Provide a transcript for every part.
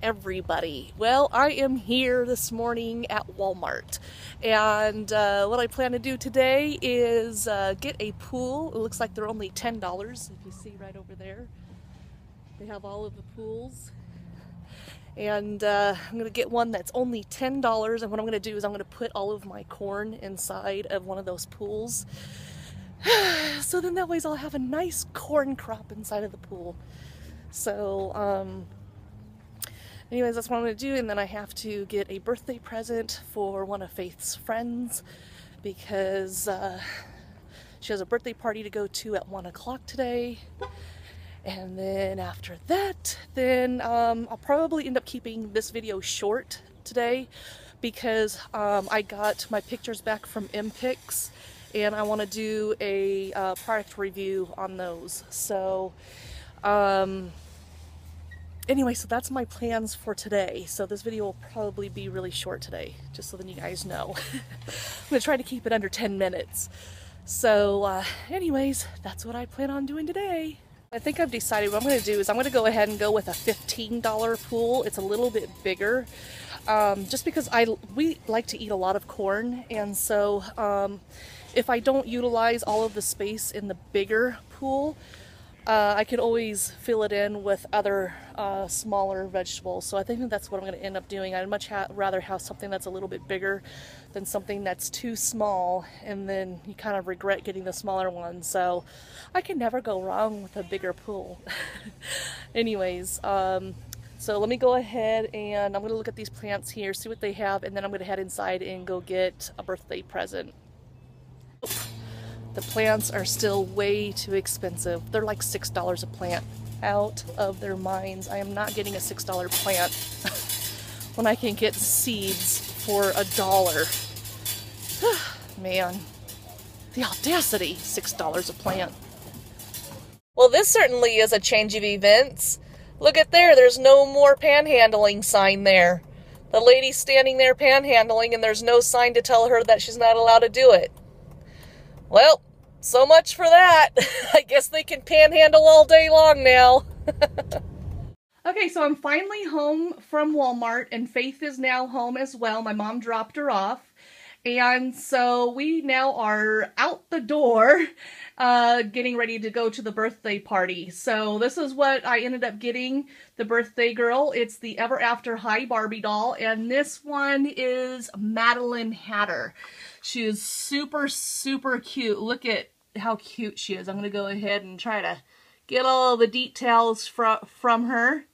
everybody? Well, I am here this morning at Walmart, and what I plan to do today is get a pool. It looks like they're only $10, if you see right over there. They have all of the pools, and I'm going to get one that's only $10, and what I'm going to do is I'm going to put all of my corn inside of one of those pools. So then that way I'll have a nice corn crop inside of the pool. So, anyways, that's what I'm going to do, and then I have to get a birthday present for one of Faith's friends because she has a birthday party to go to at 1 o'clock today. And then after that, then I'll probably end up keeping this video short today because I got my pictures back from MPix and I want to do a product review on those. So anyway, so that's my plans for today. So this video will probably be really short today, just so that you guys know. I'm going to try to keep it under 10 minutes. So anyways, that's what I plan on doing today. I think I've decided what I'm going to do is I'm going to go ahead and go with a $15 pool. It's a little bit bigger, just because we like to eat a lot of corn, and so if I don't utilize all of the space in the bigger pool, I could always fill it in with other smaller vegetables. So I think that's what I'm going to end up doing. I'd much rather have something that's a little bit bigger than something that's too small, and then you kind of regret getting the smaller one. So I can never go wrong with a bigger pool. Anyways, so let me go ahead and I'm going to look at these plants here, see what they have, and then I'm going to head inside and go get a birthday present. The plants are still way too expensive. They're like $6 a plant. Out of their minds. I am not getting a $6 plant when I can get seeds for $1. Man, the audacity, $6 a plant. Well, this certainly is a change of events. Look at there, there's no more panhandling sign there. The lady's standing there panhandling and there's no sign to tell her that she's not allowed to do it. Well, so much for that. I guess they can panhandle all day long now. Okay, so I'm finally home from Walmart, and Faith is now home as well. My mom dropped her off. And so we now are out the door, getting ready to go to the birthday party. So this is what I ended up getting the birthday girl. It's the Ever After High Barbie doll, and this one is Madeline Hatter. She is super, super cute. Look at how cute she is. I'm going to go ahead and try to get all the details from her.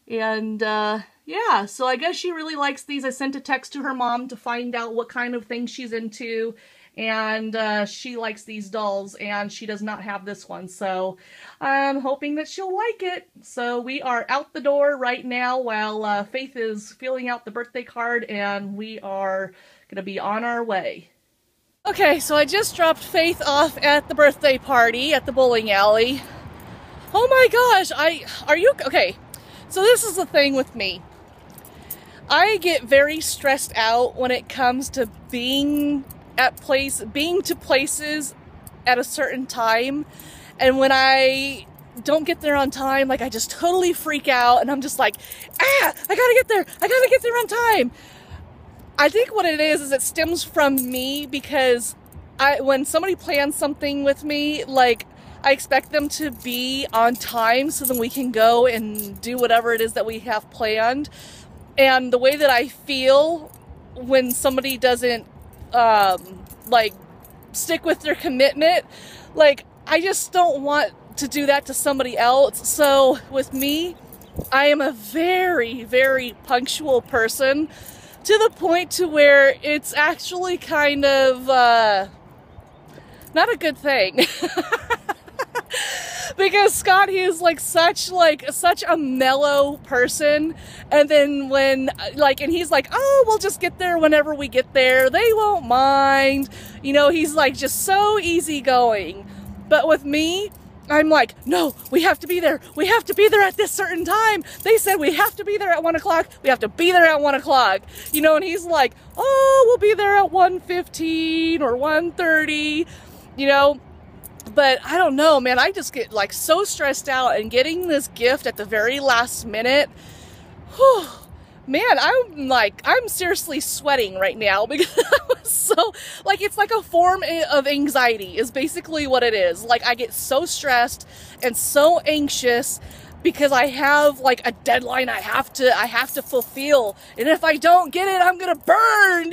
And yeah, so I guess she really likes these. I sent a text to her mom to find out what kind of things she's into, and she likes these dolls, and she does not have this one, so I'm hoping that she'll like it. So we are out the door right now while Faith is filling out the birthday card, and we are gonna be on our way. Okay, so I just dropped Faith off at the birthday party at the bowling alley. Oh my gosh, okay, so this is the thing with me. I get very stressed out when it comes to being to places at a certain time, and when I don't get there on time, like I just totally freak out, and I'm just like, I gotta get there on time. I think what it is it stems from me, because when somebody plans something with me, like, I expect them to be on time so then we can go and do whatever it is that we have planned. And the way that I feel when somebody doesn't, like, stick with their commitment, like, I just don't want to do that to somebody else. So with me, I am a very, very punctual person, to the point to where it's actually kind of not a good thing. Because Scott, he is such a mellow person, and then when and he's like, oh, we'll just get there whenever we get there, they won't mind, you know, he's like just so easygoing. But with me, I'm like, no, we have to be there. We have to be there at this certain time. They said we have to be there at 1 o'clock. We have to be there at 1 o'clock. You know, and he's like, oh, we'll be there at 1:15 or 1:30, you know. But I don't know, man. I just get so stressed out, and getting this gift at the very last minute, Whew. Man, I'm seriously sweating right now because I was so, like, it's like a form of anxiety is basically what it is. Like, I get so stressed and so anxious because I have like a deadline I have to fulfill, and if I don't get it, I'm gonna burn.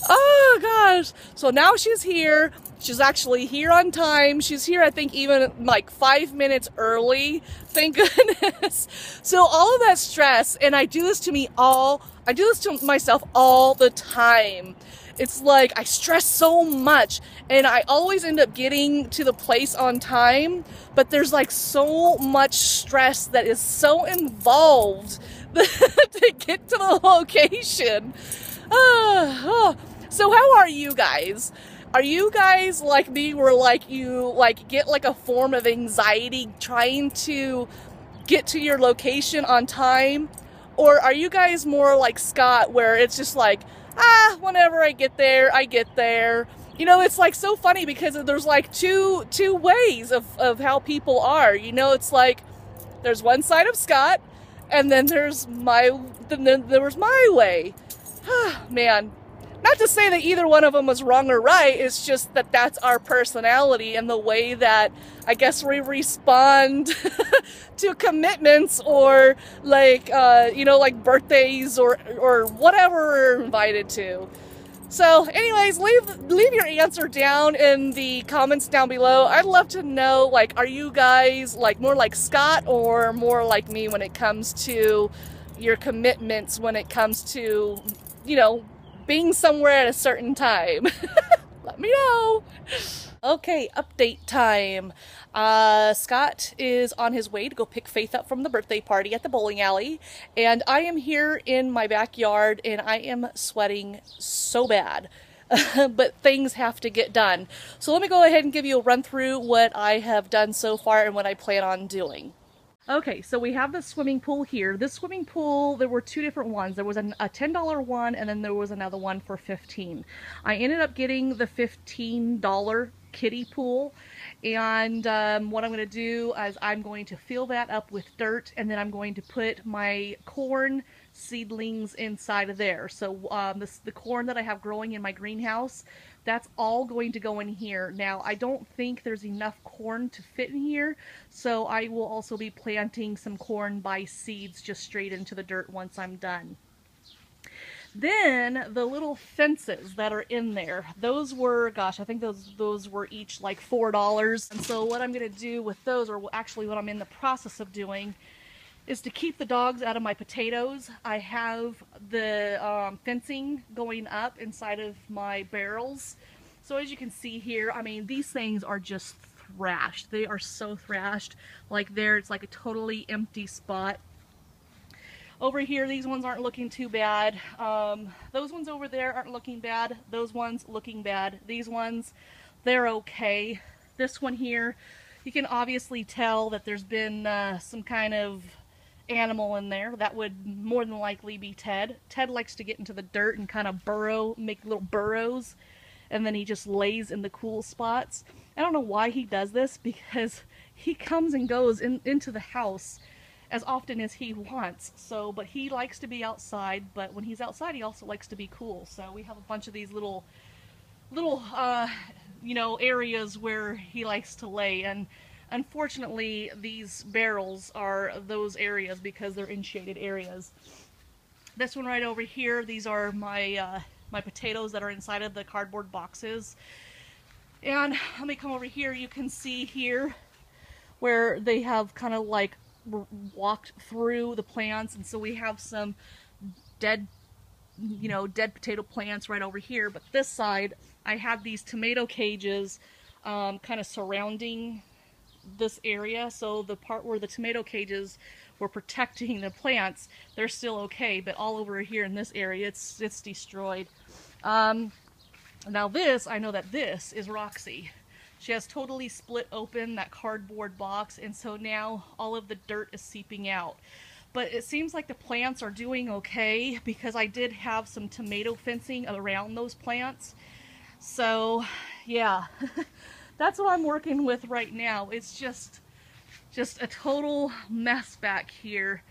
Oh gosh. So now she's here. She's actually here on time. She's here, I think, even like 5 minutes early. Thank goodness. So all of that stress, and I do this to myself all the time. It's like I stress so much, and I always end up getting to the place on time, but there's like so much stress that is so involved to get to the location. So how are you guys? Are you guys like me, where like you like get like a form of anxiety trying to get to your location on time? Or are you guys more like Scott, where it's just like, whenever I get there, I get there? You know, it's like so funny because there's like two ways of how people are. You know, it's like there's one side of Scott, and then there's my way. Man, not to say that either one of them was wrong or right, it's just that that's our personality and the way that I guess we respond to commitments, or like, you know, like birthdays or whatever we're invited to. So anyways, leave your answer down in the comments down below. I'd love to know, like, are you guys like more like Scott or more like me when it comes to your commitments, when it comes to, you know, being somewhere at a certain time? Let me know. Okay, update time. Scott is on his way to go pick Faith up from the birthday party at the bowling alley, and I am here in my backyard and I am sweating so bad. But things have to get done. So let me go ahead and give you a run through what I have done so far and what I plan on doing. Okay, so we have the swimming pool here. This swimming pool, there were two different ones. There was a $10 one, and then there was another one for $15. I ended up getting the $15 kiddie pool, and what I'm going to do is I'm going to fill that up with dirt, and then I'm going to put my corn seedlings inside of there. So the corn that I have growing in my greenhouse, that's all going to go in here. Now, I don't think there's enough corn to fit in here, so I will also be planting some corn by seeds just straight into the dirt once I'm done. Then the little fences that are in there, those were, gosh, I think those were each like $4. And so what I'm going to do with those, or actually what I'm in the process of doing, is to keep the dogs out of my potatoes. I have the fencing going up inside of my barrels. So as you can see here, I mean, these things are just thrashed. They are so thrashed. Like there, it's like a totally empty spot. Over here, these ones aren't looking too bad. Those ones over there aren't looking bad. Those ones looking bad. These ones, they're okay. This one here, you can obviously tell that there's been some kind of animal in there. That would more than likely be Ted. Ted likes to get into the dirt and kind of burrow, make little burrows, and then he just lays in the cool spots. I don't know why he does this, because he comes and goes into the house as often as he wants. So, but he likes to be outside, but when he's outside he also likes to be cool. So we have a bunch of these little you know, areas where he likes to lay, and unfortunately these barrels are those areas because they're in shaded areas. This one right over here, these are my my potatoes that are inside of the cardboard boxes. And let me come over here. You can see here where they have kind of like walked through the plants, and so we have some dead, you know, dead potato plants right over here. But this side, I have these tomato cages kind of surrounding this area, so the part where the tomato cages were protecting the plants, they're still okay, but all over here in this area, it's destroyed. Now this, I know that this is Roxy. She has totally split open that cardboard box, and so now all of the dirt is seeping out. But it seems like the plants are doing okay, because I did have some tomato fencing around those plants. So yeah, that's what I'm working with right now. It's just Just a total mess back here.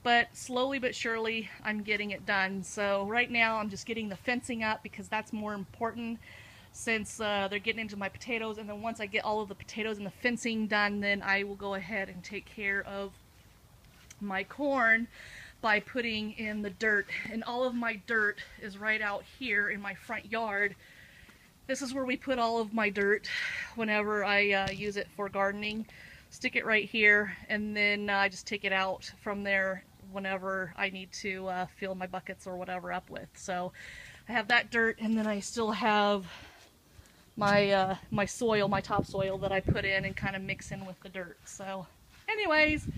But slowly but surely, I'm getting it done. So right now, I'm just getting the fencing up because that's more important since they're getting into my potatoes. And then once I get all of the potatoes and the fencing done, then I will go ahead and take care of my corn by putting in the dirt. And all of my dirt is right out here in my front yard. This is where we put all of my dirt whenever I use it for gardening. Stick it right here, and then I just take it out from there whenever I need to fill my buckets or whatever up with. So I have that dirt, and then I still have my my soil, my topsoil that I put in and kind of mix in with the dirt. So anyways,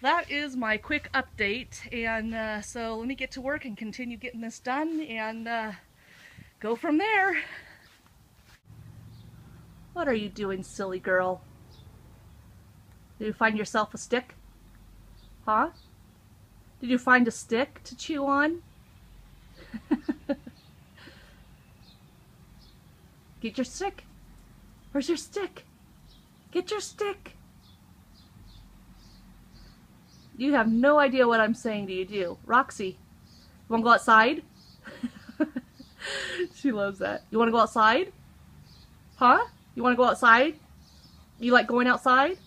that is my quick update, and so let me get to work and continue getting this done and go from there. What are you doing, silly girl? Did you find yourself a stick? Huh? Did you find a stick to chew on? Get your stick. Where's your stick? Get your stick. You have no idea what I'm saying to you, do you? Roxy, you wanna go outside? She loves that. You wanna go outside? Huh? You wanna go outside? You like going outside?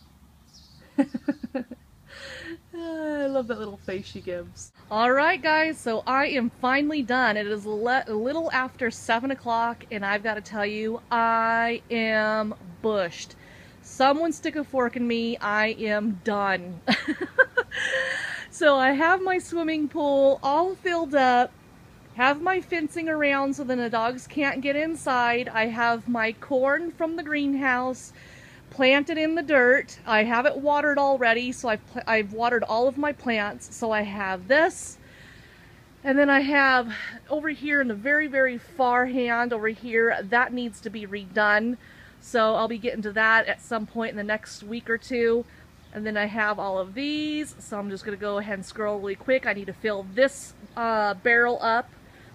I love that little face she gives. Alright guys, so I am finally done. It is a little after 7 o'clock, and I've got to tell you, I am bushed. Someone stick a fork in me, I am done. So I have my swimming pool all filled up, have my fencing around so then the dogs can't get inside. I have my corn from the greenhouse planted in the dirt. I have it watered already, so I've watered all of my plants. So I have this, and then I have over here in the very, very far hand over here, that needs to be redone. So I'll be getting to that at some point in the next week or two. And then I have all of these, so I'm just going to go ahead and scroll really quick. I need to fill this barrel up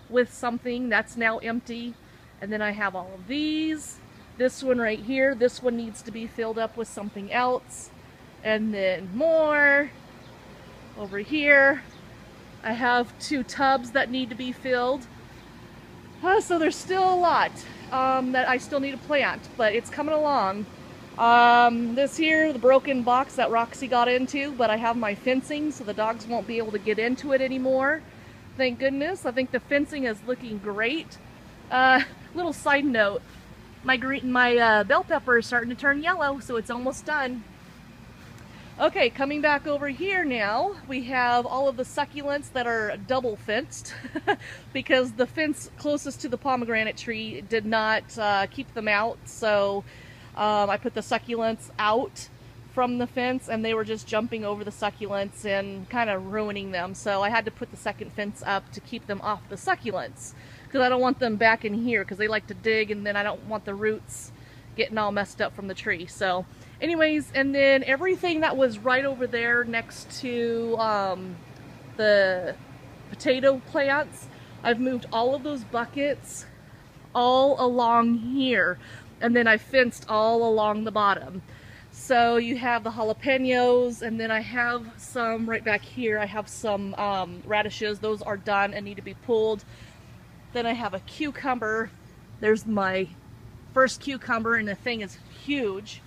with something that's now empty. And then I have all of these. This one right here, this one needs to be filled up with something else. And then more. Over here, I have 2 tubs that need to be filled. So there's still a lot that I still need to plant, but it's coming along. This here, the broken box that Roxy got into, but I have my fencing so the dogs won't be able to get into it anymore. Thank goodness. I think the fencing is looking great. Little side note. My bell pepper is starting to turn yellow, so it's almost done. Okay, coming back over here now, we have all of the succulents that are double fenced because the fence closest to the pomegranate tree did not keep them out, so I put the succulents out from the fence and they were just jumping over the succulents and kind of ruining them, so I had to put the second fence up to keep them off the succulents. Because I don't want them back in here because they like to dig, and then I don't want the roots getting all messed up from the tree. So anyways, and then everything that was right over there next to the potato plants, I've moved all of those buckets all along here, and then I fenced all along the bottom. So you have the jalapenos, and then I have some right back here. I have some radishes. Those are done and need to be pulled. Then I have a cucumber. There's my first cucumber, and the thing is huge.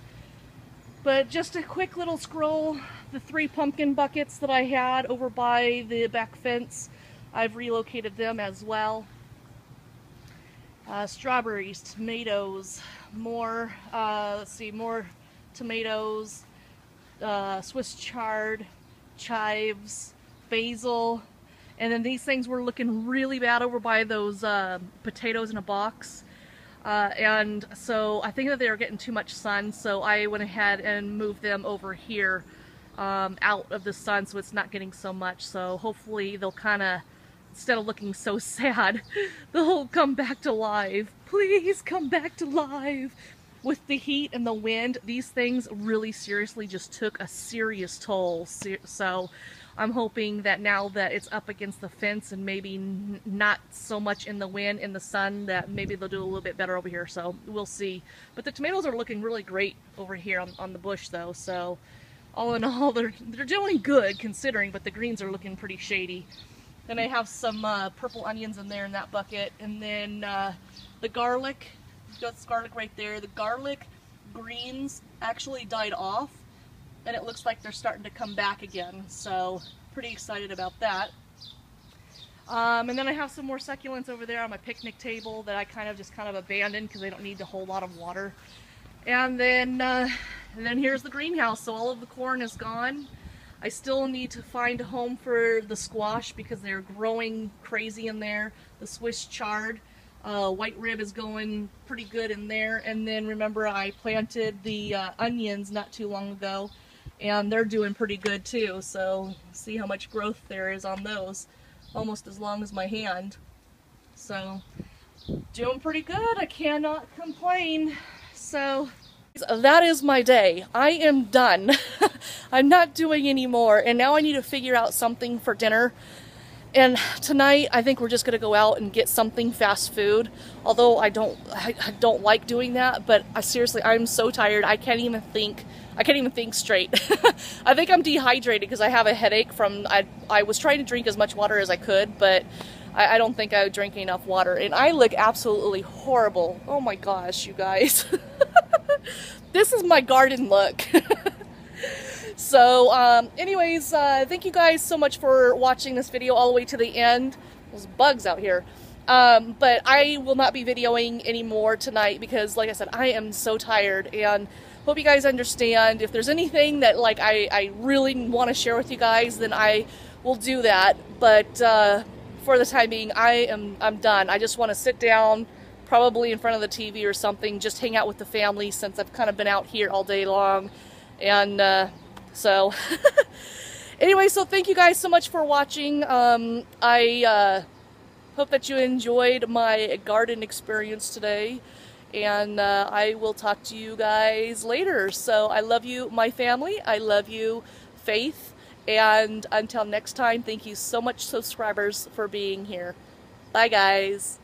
But just a quick little scroll, the 3 pumpkin buckets that I had over by the back fence, I've relocated them as well. Strawberries, tomatoes, more, let's see, more tomatoes, Swiss chard, chives, basil. And then these things were looking really bad over by those potatoes in a box. And so I think that they were getting too much sun, so I went ahead and moved them over here out of the sun so it's not getting so much. So hopefully they'll kind of, instead of looking so sad, they'll come back to life. Please come back to life. With the heat and the wind, these things really seriously just took a serious toll. So I'm hoping that now that it's up against the fence and maybe not so much in the wind, in the sun, that maybe they'll do a little bit better over here. So we'll see. But the tomatoes are looking really great over here on the bush though. So all in all, they're doing good considering, but the greens are looking pretty shady. Then I have some purple onions in there in that bucket, and then the garlic, that's garlic right there. The garlic greens actually died off, and it looks like they're starting to come back again, so pretty excited about that. And then I have some more succulents over there on my picnic table that I kind of abandoned because they don't need a whole lot of water. And then here's the greenhouse. So all of the corn is gone. I still need to find a home for the squash because they're growing crazy in there. The Swiss chard, white rib is going pretty good in there. And then remember, I planted the onions not too long ago, and they're doing pretty good too. So see how much growth there is on those. Almost as long as my hand. So doing pretty good. I cannot complain. So that is my day. I am done. I'm not doing any more, and now I need to figure out something for dinner. And tonight I think we're just gonna go out and get something fast food, although I don't like doing that, but seriously, I'm so tired I can't even think straight. I think I'm dehydrated because I have a headache from I was trying to drink as much water as I could, but I don't think I drank enough water, and I look absolutely horrible. Oh my gosh, you guys. This is my garden look. So anyways, thank you guys so much for watching this video all the way to the end. There's bugs out here. But I will not be videoing anymore tonight because, like I said, I am so tired, and hope you guys understand. If there's anything that like I really want to share with you guys, then I will do that. But for the time being, I'm done. I just want to sit down, probably in front of the TV or something, just hang out with the family since I've kind of been out here all day long. And so anyway, so thank you guys so much for watching. I hope that you enjoyed my garden experience today, and I will talk to you guys later. So I love you, my family. I love you, Faith. And until next time, thank you so much, subscribers, for being here. Bye, guys.